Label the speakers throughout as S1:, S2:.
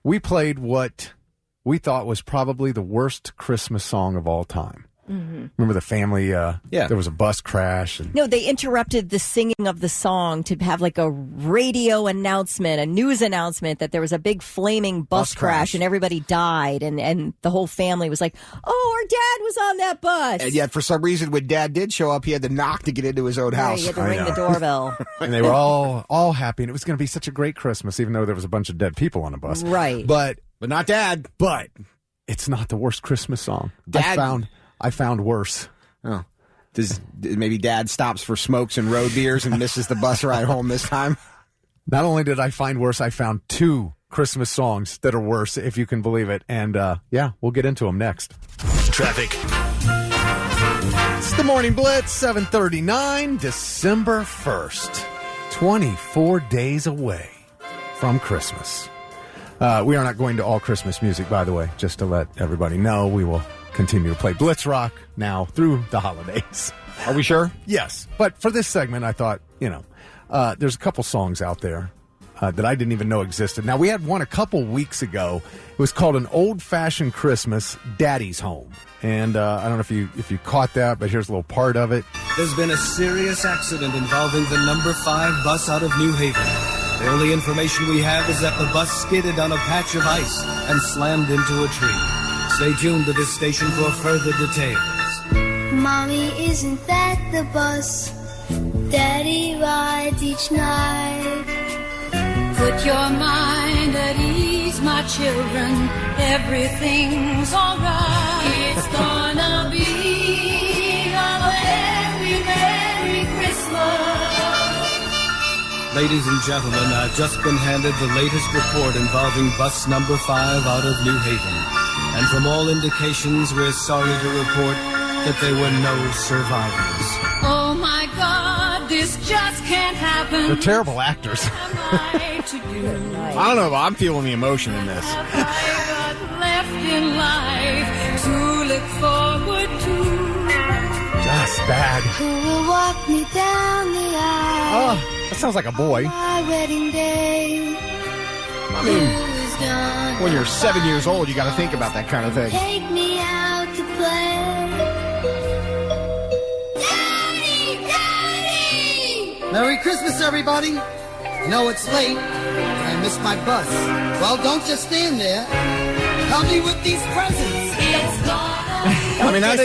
S1: we played what we thought was probably the worst Christmas song of all time. Mm-hmm. Remember the family? There was a bus crash.
S2: No, they interrupted the singing of the song to have like a radio announcement, a news announcement that there was a big flaming bus crash and everybody died. And the whole family was like, oh, our dad was on that bus.
S3: And yet, for some reason, when Dad did show up, he had to knock to get into his own house.
S2: He had to ring the doorbell.
S1: And they were all happy. And it was going to be such a great Christmas, even though there was a bunch of dead people on the bus.
S2: Right.
S1: But
S3: not Dad.
S1: But it's not the worst Christmas song. I found worse.
S3: Oh, maybe Dad stops for smokes and road beers and misses the bus ride home this time?
S1: Not only did I find worse, I found 2 Christmas songs that are worse, if you can believe it. And we'll get into them next.
S4: Traffic.
S1: It's the Morning Blitz, 7:39, December 1st. 24 days away from Christmas. We are not going to all Christmas music, by the way, just to let everybody know. We will continue to play Blitz Rock now through the holidays.
S3: Are we sure?
S1: Yes. But for this segment, I thought, there's a couple songs out there that I didn't even know existed. Now, we had one a couple weeks ago. It was called An Old-Fashioned Christmas, Daddy's Home. And I don't know if you caught that, but here's a little part of it.
S5: There's been a serious accident involving the number 5 bus out of New Haven. The only information we have is that the bus skidded on a patch of ice and slammed into a tree. Stay tuned to this station for further details.
S6: Mommy, isn't that the bus Daddy rides each night?
S7: Put your mind at ease, my children. Everything's alright. It's gonna be a very Merry Christmas.
S5: Ladies and gentlemen, I've just been handed the latest report involving bus number 5 out of New Haven. And from all indications, we're sorry to report that there were no survivors.
S7: Oh my God, this just can't happen.
S1: They're terrible actors.
S3: I don't know, but I'm feeling the emotion in this.
S7: I got left in life to look forward to.
S1: Just bad.
S6: Who will walk me down the aisle?
S1: Oh, that sounds like a boy.
S6: My wedding day.
S3: I mean, when you're 7 years old, you got to think about that kind of thing.
S6: Take me out to play. Daddy, Daddy!
S8: Merry Christmas, everybody. No, it's late. I missed my bus. Well, don't just stand there. Help me with these presents.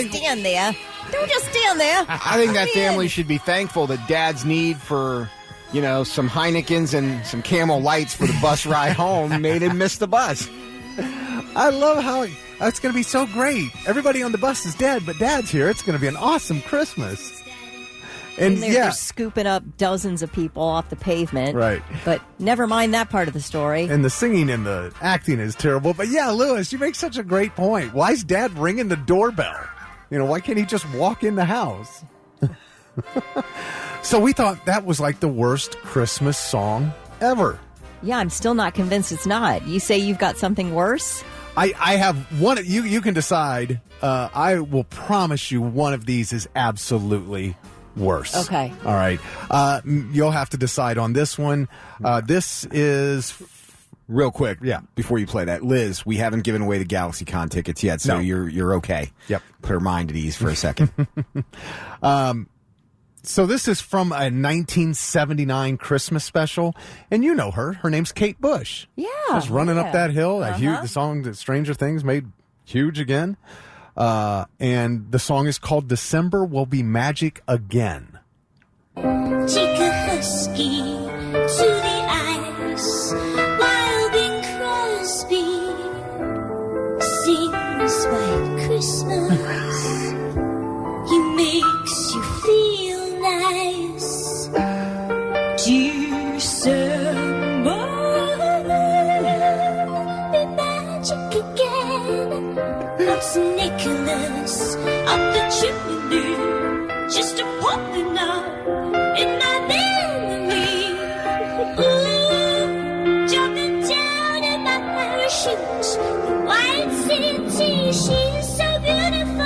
S2: Stand there. Don't just stand there.
S3: I think that family should be thankful that Dad's need for, some Heinekens and some Camel Lights for the bus ride home made him miss the bus.
S1: I love how it's going to be so great. Everybody on the bus is dead, but Dad's here. It's going to be an awesome Christmas.
S2: And they're scooping up dozens of people off the pavement.
S1: Right.
S2: But never mind that part of the story.
S1: And the singing and the acting is terrible. But yeah, Lewis, you make such a great point. Why is Dad ringing the doorbell? Why can't he just walk in the house? So we thought that was like the worst Christmas song ever.
S2: Yeah, I'm still not convinced it's not. You say you've got something worse?
S1: I have one. You can decide. I will promise you one of these is absolutely worse.
S2: Okay.
S1: All right. You'll have to decide on this one. This is...
S3: Real quick, before you play that, Liz, we haven't given away the GalaxyCon tickets yet, so you're okay.
S1: Yep.
S3: Put her mind at ease for a second.
S1: So this is from a 1979 Christmas special, and you know her. Her name's Kate Bush.
S2: Yeah.
S1: Just running up that hill. The song that Stranger Things made huge again. And the song is called December Will Be Magic Again.
S6: Chica husky to the ice, wild Bing Crosby sings White Christmas. He makes you feel nice. December be magic again. Pops Nicholas up the chimney, just a popping out in my memory. Ooh, jumping down in my parachute. The white city, she's so beautiful.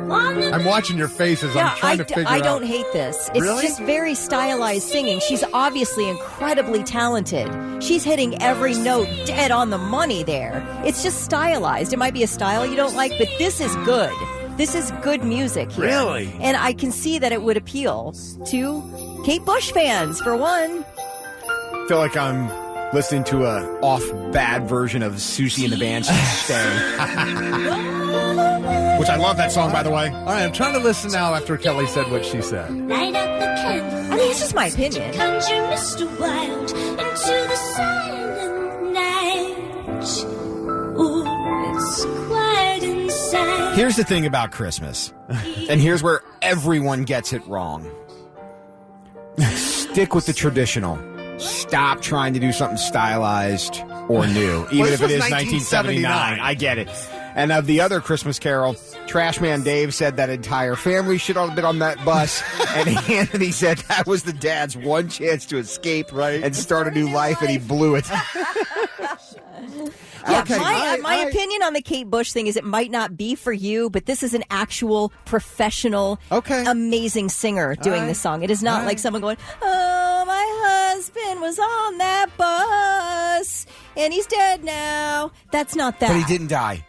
S6: Upon the
S1: I'm watching your faces.
S2: Yeah,
S1: I'm trying to figure out.
S2: I don't hate this. It's
S1: Really?
S2: just very stylized singing. She's obviously incredibly talented. She's hitting every note dead on the money there. It's just stylized. It might be a style you don't like, but this is good. This is good music here.
S1: Really?
S2: And I can see that it would appeal to Kate Bush fans, for one.
S3: I feel like I'm listening to a off-bad version of Susie and the Banshees Stay. Which I love that song, by the way.
S1: All right, I'm trying to listen now after Kelly said what she said.
S6: Light up the candle.
S2: I mean, it's just my opinion.
S6: Conjure Mr. Wild into the silent night. Oh, it's quiet inside.
S3: Here's the thing about Christmas, and here's where everyone gets it wrong. Stick with the traditional. Stop trying to do something stylized or new, even if it is 1979. I get it. And of the other Christmas Carol, Trashman Dave said that entire family should all have been on that bus. And Anthony said that was the dad's one chance to escape and start a new life, and he blew it.
S2: Yeah,
S1: Okay,
S2: my opinion on the Kate Bush thing is it might not be for you, but this is an actual professional, amazing singer doing this song. It is not like someone going, oh, my husband was on that bus, and he's dead now. That's not that.
S3: But he didn't die.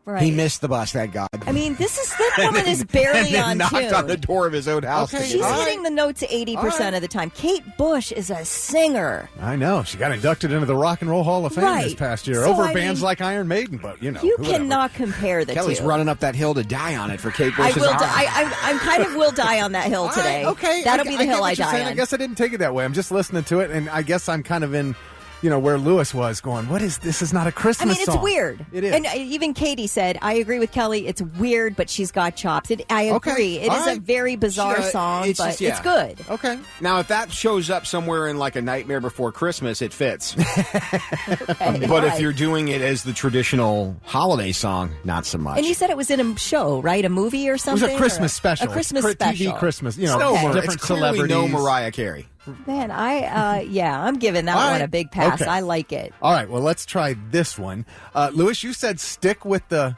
S2: Right.
S3: He missed the bus, thank God.
S2: I mean, that woman is barely
S3: and then
S2: on tune.
S3: knocked on the door of his own house.
S1: Okay,
S2: She's
S1: all
S2: hitting the notes 80% of the time. Kate Bush is a singer.
S1: I know. She got inducted into the Rock and Roll Hall of Fame this
S2: Right.
S1: past year
S2: So,
S1: over
S2: I
S1: bands
S2: mean,
S1: like Iron Maiden, but, you know.
S2: You
S1: whatever.
S2: cannot compare the
S3: Kelly's
S2: two.
S3: running up that hill to die on it for Kate
S2: I
S3: Bush's
S2: will.
S3: arm.
S2: I'm kind of will die on that hill today.
S1: Okay.
S2: That'll be the
S1: get
S2: hill
S1: what
S2: I
S1: you're
S2: die
S1: saying.
S2: on.
S1: I guess I didn't take it that way. I'm just listening to it, and I guess I'm kind of in, where Lewis was going, what is this? Is not a
S2: I
S1: Christmas
S2: mean, it's
S1: song.
S2: weird.
S1: It is.
S2: And even Katie said, I agree with Kelly, it's weird, but she's got chops. I agree. It
S3: All
S2: is
S3: right.
S2: a very bizarre song,
S3: it's
S2: but
S3: just- yeah.
S2: it's good.
S1: Okay.
S3: Now, if that shows up somewhere in like A Nightmare Before Christmas, it fits.
S2: Okay,
S3: But if
S2: right.
S3: you're doing it as the traditional holiday song, not so much.
S2: And you said it was in a show, right? A movie or
S1: It
S2: something?
S1: was a Christmas
S2: Or
S1: special.
S2: A Christmas
S1: TV
S2: special.
S1: Christmas,
S3: It's no,
S1: different
S3: it's clearly
S1: celebrities.
S3: no Mariah Carey.
S2: Man, I'm giving that
S1: All
S2: one
S1: right.
S2: a big pass.
S1: Okay.
S2: I like it.
S1: All right, well, let's try this one. Lewis, you said stick with the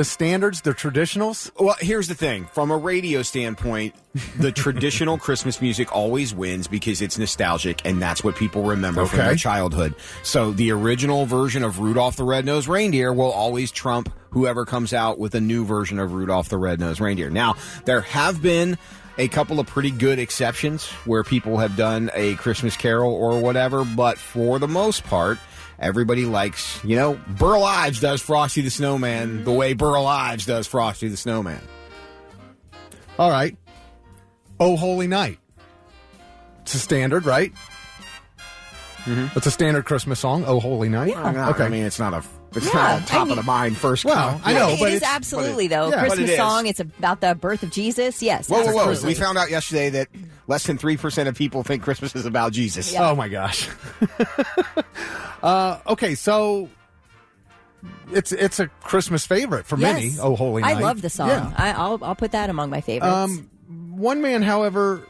S1: standards, the traditionals.
S3: Well, here's the thing. From a radio standpoint, the traditional Christmas music always wins because it's nostalgic, and that's what people remember from their childhood. So the original version of Rudolph the Red-Nosed Reindeer will always trump whoever comes out with a new version of Rudolph the Red-Nosed Reindeer. Now, there have been a couple of pretty good exceptions where people have done a Christmas Carol or whatever, but for the most part, everybody likes, Burl Ives does Frosty the Snowman the way Burl Ives does Frosty the Snowman.
S1: All right. Oh, Holy Night. It's a standard, right? Mm-hmm. It's a standard Christmas song, Oh, Holy Night.
S3: Yeah.
S1: Okay.
S3: I mean, it's not a top of the mind first.
S1: Well, I know, but
S2: it is
S1: it's
S2: absolutely though.
S1: yeah, but
S2: Christmas
S3: it is.
S2: song. It's about the birth of Jesus. Yes.
S3: Whoa.
S2: absolutely.
S3: We found out yesterday that less than 3% of people think Christmas is about Jesus.
S2: Yeah.
S1: Oh my gosh. Okay, so it's a Christmas favorite for many.
S2: Yes.
S1: Oh, Holy Night.
S2: I love the song.
S1: Yeah.
S2: I'll put that among my favorites.
S1: One man, however,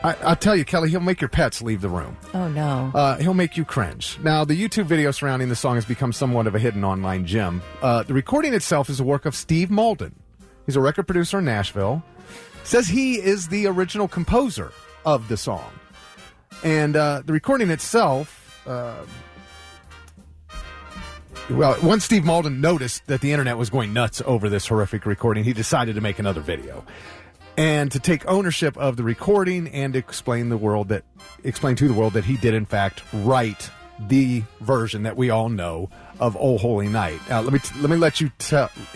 S1: I'll tell you, Kelly, he'll make your pets leave the room.
S2: Oh no.
S1: He'll make you cringe. Now, the YouTube video surrounding the song has become somewhat of a hidden online gem. The recording itself is a work of Steve Malden. He's a record producer in Nashville. Says he is the original composer of the song. And the recording itself, once Steve Malden noticed that the internet was going nuts over this horrific recording, he decided to make another video. And to take ownership of the recording and explain to the world that he did in fact write the version that we all know of "Oh Holy Night." Let me let you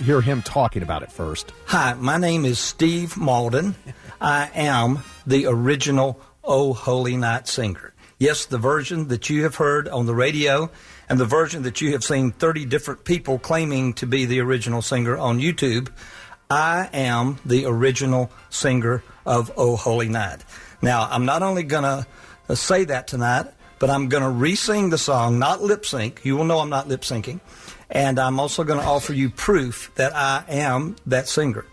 S1: hear him talking about it first.
S4: Hi, my name is Steve Malden. I am the original "Oh Holy Night" singer. Yes, the version that you have heard on the radio and the version that you have seen 30 different people claiming to be the original singer on YouTube. I am the original singer of "Oh Holy Night." Now, I'm not only going to say that tonight, but I'm going to re-sing the song, not lip sync. You will know I'm not lip syncing. And I'm also going to offer you proof that I am that singer.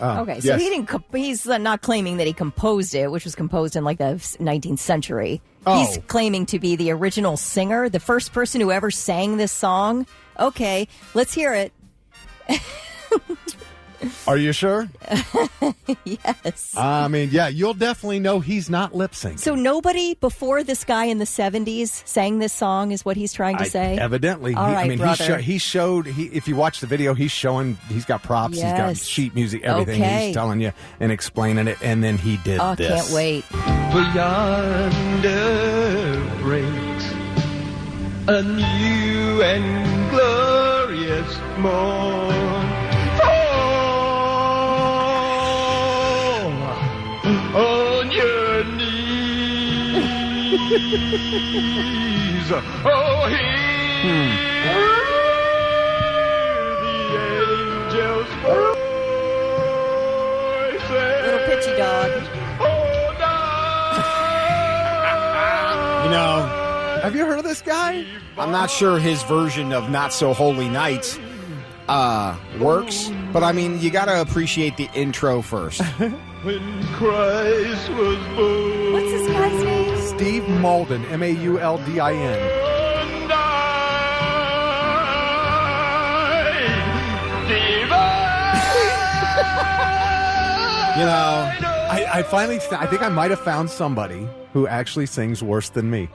S2: Okay, so
S1: yes.
S2: he's not claiming that he composed it, which was composed in like the 19th century.
S1: Oh.
S2: He's claiming to be the original singer, the first person who ever sang this song. Okay, let's hear it.
S1: Are you sure?
S2: Yes.
S1: I mean, yeah, you'll definitely know he's not lip syncing.
S2: So nobody before this guy in the 70s sang this song is what he's trying to say?
S1: Evidently.
S2: All right, brother.
S1: He showed, if you watch the video, he's got props, he's got sheet music, everything.
S2: Okay.
S1: He's telling you and explaining it, and then he did this.
S2: Can't wait.
S9: For yonder breaks a new and glorious morn. On your knees, oh, hear the angels' voices.
S2: Little pitchy dog.
S3: You know,
S1: Have you heard of this guy?
S3: I'm not sure his version of Not So Holy Nights works, but I mean, you got to appreciate the intro first.
S9: When Christ was born.
S2: What's this guy's name?
S1: Steve Mauldin, Mauldin. You know, I think I might have found somebody who actually sings worse than me.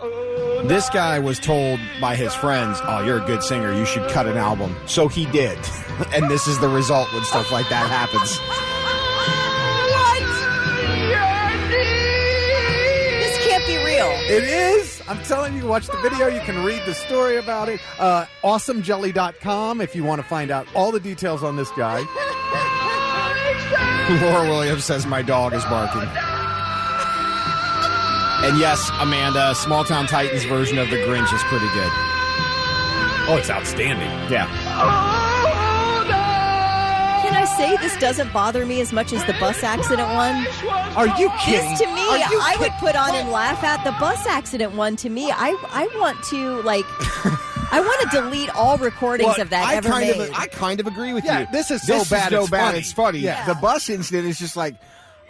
S3: This guy was told by his friends, "Oh, you're a good singer. You should cut an album." So he did. And this is the result when stuff like that happens.
S2: This can't be real.
S1: It is. I'm telling you, watch the video. You can read the story about it. Awesomejelly.com if you want to find out all the details on this guy.
S3: Laura Williams says, "My dog is barking." And yes, Amanda, Small Town Titans version of The Grinch is pretty good.
S1: Oh, it's outstanding.
S3: Yeah.
S2: Can I say this doesn't bother me as much as the bus accident one?
S1: Are you kidding?
S2: This to me, I would put on and laugh at. The bus accident one to me, I want to I want to delete all recordings of that ever made.
S3: I kind of agree with
S1: Yeah,
S3: you.
S1: this is so bad, it's funny.
S3: It's funny.
S1: Yeah.
S3: The bus incident is just like,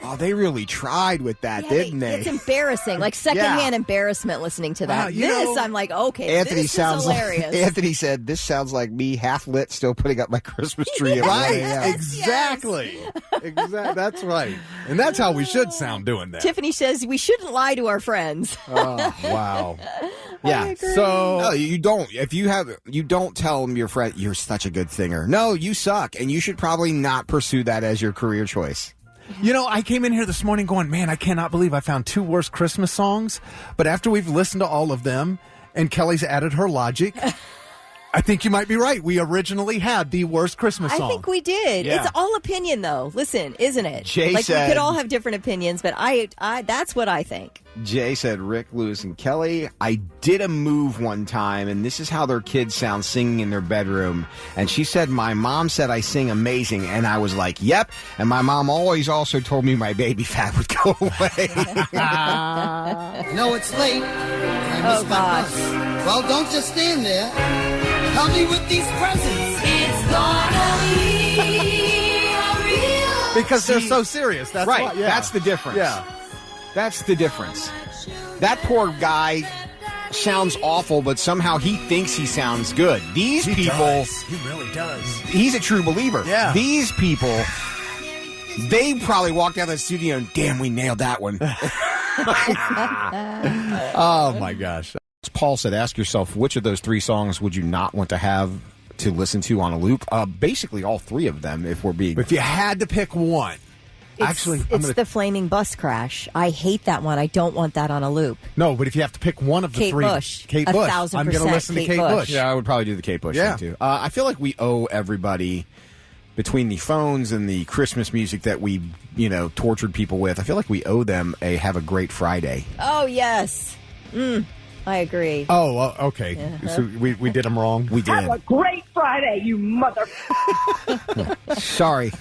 S3: oh, they really tried with that,
S2: Yeah,
S3: didn't they?
S2: It's embarrassing, like secondhand embarrassment listening to that.
S1: Wow,
S2: I'm like, okay,
S3: Anthony
S2: this
S3: sounds
S2: is hilarious.
S3: like Anthony said, "This sounds like me half lit, still putting up my Christmas tree." At 1
S1: Right,
S3: a.m.
S1: exactly. That's right. And that's how we should sound doing that.
S2: Tiffany says we shouldn't lie to our friends.
S1: Oh, wow.
S3: Yeah.
S1: So
S3: No, you don't. If you don't tell them your friend, "You're such a good singer." No, you suck, and you should probably not pursue that as your career choice.
S1: You know, I came in here this morning going, man, I cannot believe I found 2 worst Christmas songs. But after we've listened to all of them and Kelly's added her logic, I think you might be right. We originally had the worst Christmas song.
S2: I think we did.
S3: Yeah.
S2: It's all opinion, though. Listen, isn't it?
S3: Jay
S2: we
S3: said-
S2: could all have different opinions, but I that's what I think.
S3: Jay said, "Rick, Lewis, and Kelly, I did a move one time, and this is how their kids sound singing in their bedroom." And she said, "My mom said I sing amazing." And I was like, "Yep." And my mom always also told me my baby fat would go away.
S8: No, it's late. I missed my
S2: gosh.
S8: bus. Well, don't just stand there. Help me with these presents.
S6: It's gonna be a real
S1: Because they're so serious. That's
S3: Right.
S1: why, yeah.
S3: That's the difference.
S1: Yeah.
S3: That's the difference. That poor guy sounds awful, but somehow he thinks he sounds good. These people,
S1: He really does.
S3: he's a true believer.
S1: Yeah.
S3: These people, they probably walked out of the studio and, damn, we nailed that one.
S1: Oh, my gosh.
S3: Paul said, ask yourself, which of those 3 songs would you not want to have to listen to on a loop? Basically all 3 of them, if we're being...
S1: If you had to pick one. Actually, I'm
S2: it's
S1: gonna,
S2: the flaming bus crash. I hate that one. I don't want that on a loop.
S1: no, but if you have to pick one of the
S2: Kate
S1: 3.
S2: Bush.
S1: Kate Bush.
S2: 1,000%
S1: I'm going to listen to
S2: Kate
S1: Kate
S2: Bush.
S1: Bush.
S3: Yeah, I would probably do the Kate Bush
S1: Yeah.
S3: thing, too. I feel like we owe everybody, between the phones and the Christmas music that we, tortured people with, I feel like we owe them a Have a Great Friday.
S2: Oh, yes. I agree.
S1: Oh, okay. So we did them wrong.
S3: We did.
S10: Have a great Friday, you mother.
S3: Sorry.